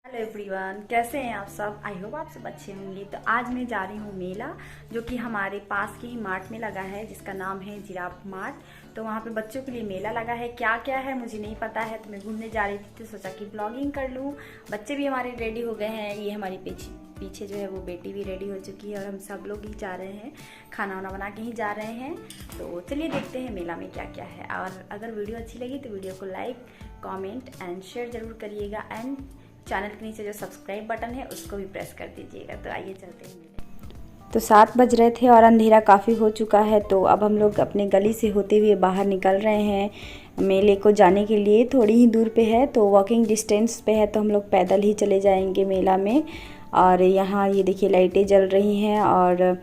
Hello everyone, कैसे हैं आप सब। आई होप आप सब अच्छे होंगे। तो आज मैं जा रही हूँ मेला, जो कि हमारे पास के ही मार्ट में लगा है, जिसका नाम है जिराफ मार्ट। तो वहाँ पे बच्चों के लिए मेला लगा है। क्या क्या है मुझे नहीं पता है, तो मैं घूमने जा रही थी तो सोचा कि ब्लॉगिंग कर लूँ। बच्चे भी हमारे रेडी हो गए हैं। ये हमारी पीछे जो है वो बेटी भी रेडी हो चुकी है और हम सब लोग ही जा रहे हैं, खाना वाना बना के ही जा रहे हैं। तो चलिए देखते हैं मेला में क्या क्या है। और अगर वीडियो अच्छी लगी तो वीडियो को लाइक, कमेंट एंड शेयर जरूर करिएगा। एंड चैनल के नीचे जो सब्सक्राइब बटन है उसको भी प्रेस कर दीजिएगा। तो आइए चलते हैं मेले। तो 7 बज रहे थे और अंधेरा काफ़ी हो चुका है। तो अब हम लोग अपने गली से होते हुए बाहर निकल रहे हैं मेले को जाने के लिए। थोड़ी ही दूर पे है, तो वॉकिंग डिस्टेंस पे है, तो हम लोग पैदल ही चले जाएंगे मेला में। और यहाँ ये देखिए लाइटें जल रही हैं और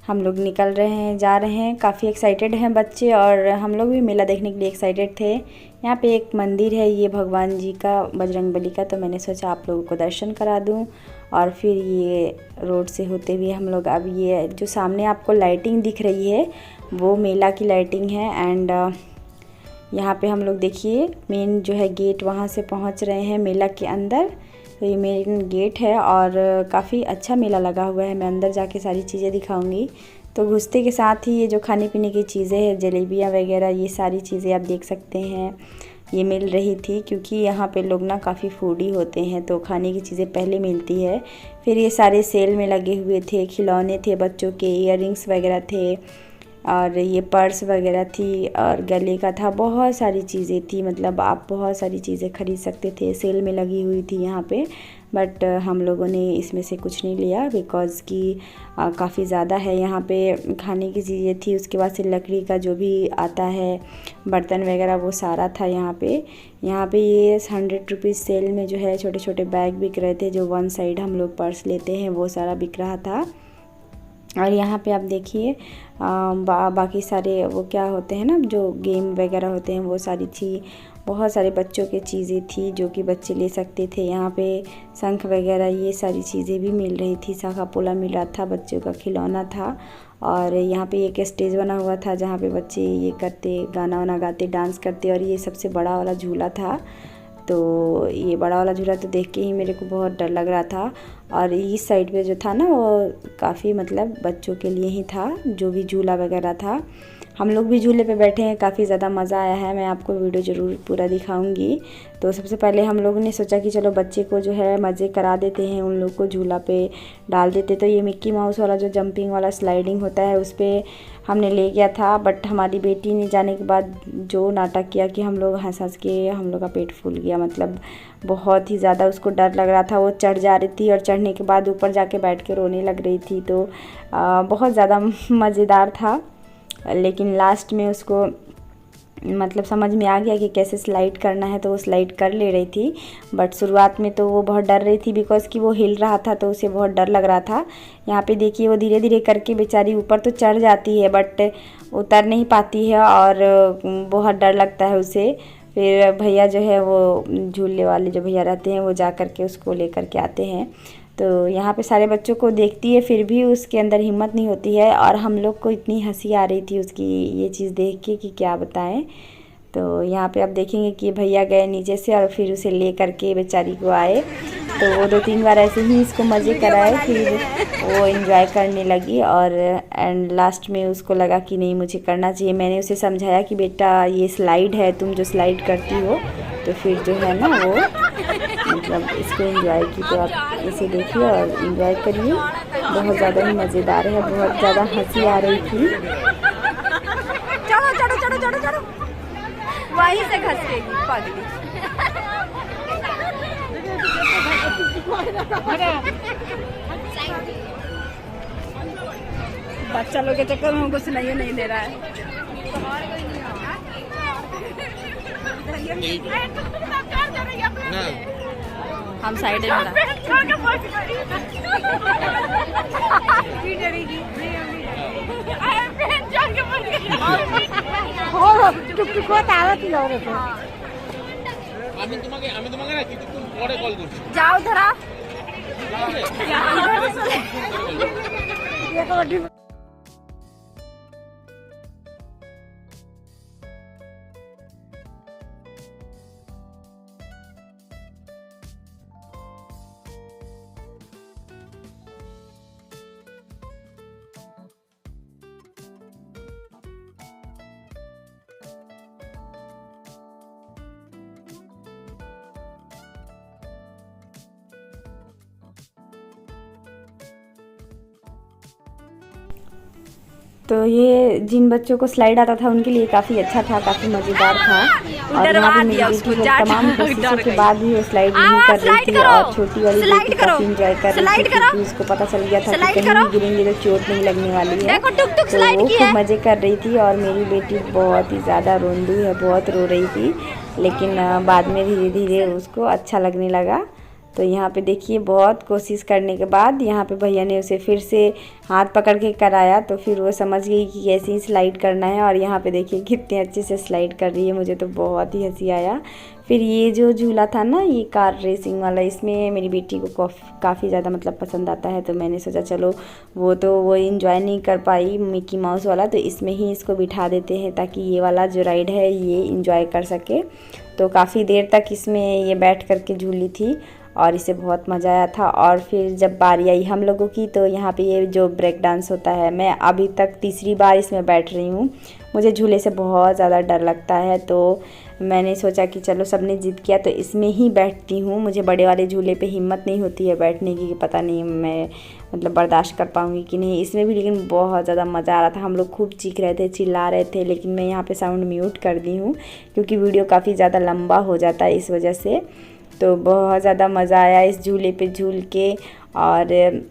हम लोग निकल रहे हैं, जा रहे हैं। काफ़ी एक्साइटेड हैं बच्चे और हम लोग भी मेला देखने के लिए एक्साइटेड थे। यहाँ पे एक मंदिर है, ये भगवान जी का, बजरंगबली का, तो मैंने सोचा आप लोगों को दर्शन करा दूँ। और फिर ये रोड से होते हुए हम लोग, अब ये जो सामने आपको लाइटिंग दिख रही है वो मेला की लाइटिंग है। एंड यहाँ पे हम लोग देखिए मेन जो है गेट, वहाँ से पहुँच रहे हैं मेला के अंदर। तो ये मेन गेट है और काफ़ी अच्छा मेला लगा हुआ है। मैं अंदर जाके सारी चीज़ें दिखाऊंगी। तो घुसते के साथ ही ये जो खाने पीने की चीज़ें हैं, जलेबियाँ वगैरह, ये सारी चीज़ें आप देख सकते हैं, ये मिल रही थी। क्योंकि यहाँ पे लोग ना काफ़ी फूडी होते हैं, तो खाने की चीज़ें पहले मिलती है। फिर ये सारे सेल में लगे हुए थे, खिलौने थे बच्चों के, इयररिंग्स वगैरह थे और ये पर्स वगैरह थी और गले का था, बहुत सारी चीज़ें थी। मतलब आप बहुत सारी चीज़ें खरीद सकते थे, सेल में लगी हुई थी यहाँ पे। बट हम लोगों ने इसमें से कुछ नहीं लिया, बिकॉज़ कि काफ़ी ज़्यादा है। यहाँ पे खाने की चीज़ें थी, उसके बाद से लकड़ी का जो भी आता है बर्तन वगैरह, वो सारा था यहाँ पे। ये 100 रुपीज़ सेल में जो है छोटे छोटे बैग बिक रहे थे, जो वन साइड हम लोग पर्स लेते हैं, वो सारा बिक रहा था। और यहाँ पे आप देखिए बाकी सारे वो क्या होते हैं ना, जो गेम वगैरह होते हैं, वो सारी थी। बहुत सारे बच्चों की चीज़ें थी जो कि बच्चे ले सकते थे। यहाँ पे शंख वगैरह, ये सारी चीज़ें भी मिल रही थी। साखा पोला मिल रहा था, बच्चों का खिलौना था। और यहाँ पे एक स्टेज बना हुआ था जहाँ पे बच्चे ये करते, गाना वाना गाते, डांस करते। और ये सबसे बड़ा वाला झूला था। तो ये बड़ा वाला झूला तो देख के ही मेरे को बहुत डर लग रहा था। और इस साइड पे जो था ना, वो काफ़ी मतलब बच्चों के लिए ही था, जो भी झूला वगैरह था। हम लोग भी झूले पे बैठे हैं, काफ़ी ज़्यादा मज़ा आया है। मैं आपको वीडियो ज़रूर पूरा दिखाऊंगी। तो सबसे पहले हम लोगों ने सोचा कि चलो बच्चे को जो है मज़े करा देते हैं, उन लोग को झूला पे डाल देते। तो ये मिक्की माउस वाला जो जंपिंग वाला स्लाइडिंग होता है, उस पर हमने ले गया था। बट हमारी बेटी ने जाने के बाद जो नाटक किया कि हम लोग हंस हंस के हम लोग का पेट फूल गया। मतलब बहुत ही ज़्यादा उसको डर लग रहा था। वो चढ़ जा रही थी और चढ़ने के बाद ऊपर जाके बैठ के रोने लग रही थी। तो बहुत ज़्यादा मज़ेदार था। लेकिन लास्ट में उसको मतलब समझ में आ गया कि कैसे स्लाइड करना है, तो वो स्लाइड कर ले रही थी। बट शुरुआत में तो वो बहुत डर रही थी, बिकॉज़ कि वो हिल रहा था, तो उसे बहुत डर लग रहा था। यहाँ पे देखिए वो धीरे धीरे करके बेचारी ऊपर तो चढ़ जाती है, बट उतर नहीं पाती है और बहुत डर लगता है उसे। फिर भैया जो है, वो झूले वाले जो भैया रहते हैं, वो जा कर के उसको ले कर के आते हैं। तो यहाँ पे सारे बच्चों को देखती है, फिर भी उसके अंदर हिम्मत नहीं होती है। और हम लोग को इतनी हंसी आ रही थी उसकी ये चीज़ देख के कि क्या बताएं। तो यहाँ पे आप देखेंगे कि भैया गए नीचे से और फिर उसे ले करके बेचारी को आए। तो वो 2-3 बार ऐसे ही इसको मज़े कराए, फिर वो एंजॉय करने लगी। और एंड लास्ट में उसको लगा कि नहीं, मुझे करना चाहिए। मैंने उसे समझाया कि बेटा ये स्लाइड है, तुम जो स्लाइड करती हो। तो फिर जो है ना, वो मतलब इसको एंजॉय की। तो आप इसे देखिए और एंजॉय करिए। बहुत ज़्यादा ही मज़ेदार है, बहुत ज़्यादा हंसी आ रही थी। चढ़ो चढ़ो चढ़ो चढ़ो चढ़ो, वहीं से घसकेगी पगली। बच्चा लोग के चक्कर में हमको सुनाइए नहीं दे रहा है। हम साइड में আমি তোমাকে না কিছুক্ষণ পরে কল করছি। जाओ धरा तो ये जिन बच्चों को स्लाइड आता था उनके लिए काफ़ी अच्छा था, काफ़ी मज़ेदार था। और यहाँ पे मेरी बेटी को तमाम कोशिशों के बाद भी वो स्लाइड नहीं कर रही थी और छोटी वाली बेटी काफ़ी इंजॉय कर रही थी क्योंकि उसको पता चल गया था कि कहीं गिरेंगे तो चोट नहीं लगने वाली है। तो वो खूब मज़े कर रही थी और मेरी बेटी बहुत ही ज़्यादा रोंदू है, बहुत रो रही थी, लेकिन बाद में धीरे धीरे उसको अच्छा लगने लगा। तो यहाँ पे देखिए बहुत कोशिश करने के बाद यहाँ पे भैया ने उसे फिर से हाथ पकड़ के कराया तो फिर वो समझ गई कि कैसे ही स्लाइड करना है। और यहाँ पे देखिए कितने अच्छे से स्लाइड कर रही है, मुझे तो बहुत ही हंसी आया। फिर ये जो झूला था ना, ये कार रेसिंग वाला, इसमें मेरी बेटी को काफ़ी ज़्यादा मतलब पसंद आता है। तो मैंने सोचा चलो वो इंजॉय नहीं कर पाई मिकी माउस वाला, तो इसमें ही इसको बिठा देते हैं ताकि ये वाला जो राइड है ये इंजॉय कर सके। तो काफ़ी देर तक इसमें ये बैठ कर के झूली थी और इसे बहुत मज़ा आया था। और फिर जब बारी आई हम लोगों की, तो यहाँ पे ये जो ब्रेक डांस होता है, मैं अभी तक तीसरी बार इसमें बैठ रही हूँ। मुझे झूले से बहुत ज़्यादा डर लगता है, तो मैंने सोचा कि चलो सबने जिद किया तो इसमें ही बैठती हूँ। मुझे बड़े वाले झूले पे हिम्मत नहीं होती है बैठने की, कि पता नहीं मैं मतलब बर्दाश्त कर पाऊँगी कि नहीं। इसमें भी लेकिन बहुत ज़्यादा मज़ा आ रहा था, हम लोग खूब चीख रहे थे, चिल्ला रहे थे, लेकिन मैं यहाँ पे साउंड म्यूट कर दी हूँ क्योंकि वीडियो काफ़ी ज़्यादा लंबा हो जाता है इस वजह से। तो बहुत ज़्यादा मज़ा आया इस झूले पे झूल के। और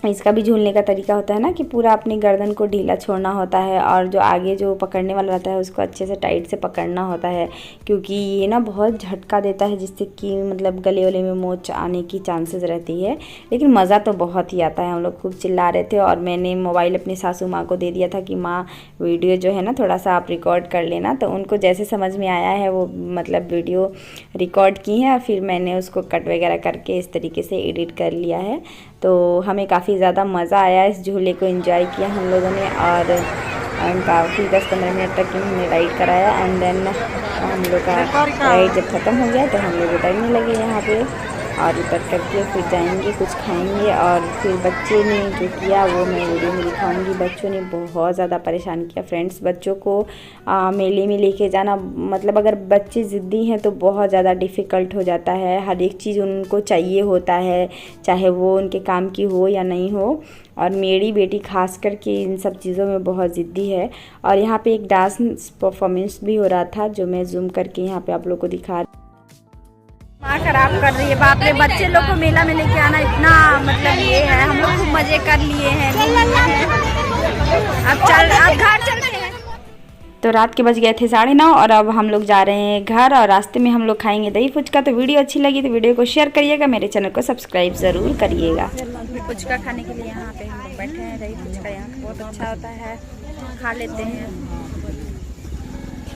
इसका भी झूलने का तरीका होता है ना कि पूरा अपनी गर्दन को ढीला छोड़ना होता है और जो आगे जो पकड़ने वाला रहता है उसको अच्छे से टाइट से पकड़ना होता है, क्योंकि ये ना बहुत झटका देता है जिससे कि मतलब गले वले में मोच आने की चांसेस रहती है। लेकिन मज़ा तो बहुत ही आता है। हम लोग खूब चिल्ला रहे थे और मैंने मोबाइल अपनी सासू माँ को दे दिया था कि माँ वीडियो जो है ना थोड़ा सा आप रिकॉर्ड कर लेना। तो उनको जैसे समझ में आया है वो मतलब वीडियो रिकॉर्ड की है और फिर मैंने उसको कट वगैरह करके इस तरीके से एडिट कर लिया है। तो हमें काफ़ी ज़्यादा मज़ा आया, इस झूले को एंजॉय किया हम लोगों ने और काफ़ी 10-15 मिनट तक हमने राइड कराया। एंड देन हम लोग का राइड जब ख़त्म हो गया तो हम लोग उतरने लगे यहाँ पे और उतर करके फिर जाएंगे, कुछ खाएंगे। और फिर बच्चे ने जो किया वो मैं वीडियो में दिखाऊंगी। बच्चों ने बहुत ज़्यादा परेशान किया फ्रेंड्स। बच्चों को मेले में लेके जाना मतलब अगर बच्चे ज़िद्दी हैं तो बहुत ज़्यादा डिफ़िकल्ट हो जाता है। हर एक चीज़ उनको चाहिए होता है, चाहे वो उनके काम की हो या नहीं हो। और मेरी बेटी खास करके इन सब चीज़ों में बहुत ज़िद्दी है। और यहाँ पे एक डांस परफॉर्मेंस भी हो रहा था जो मैं जूम करके यहाँ पे आप लोग को दिखा माँ खराब कर रही है। बाप रे, बच्चे लोग को मेला में लेके आना इतना मतलब ये है। हम लोग खूब मजे कर लिए हैं। अब घर चलते हैं। तो रात के बज गए थे 9:30 और अब हम लोग जा रहे हैं घर और रास्ते में हम लोग खाएंगे दही फुचका। तो वीडियो अच्छी लगी तो वीडियो को शेयर करिएगा, मेरे चैनल को सब्सक्राइब ज़रूर करिएगा। फुचका खाने के लिए यहाँ पे हम लोग बैठे हैं। दही फुचका यहाँ बहुत अच्छा होता है, खा लेते हैं।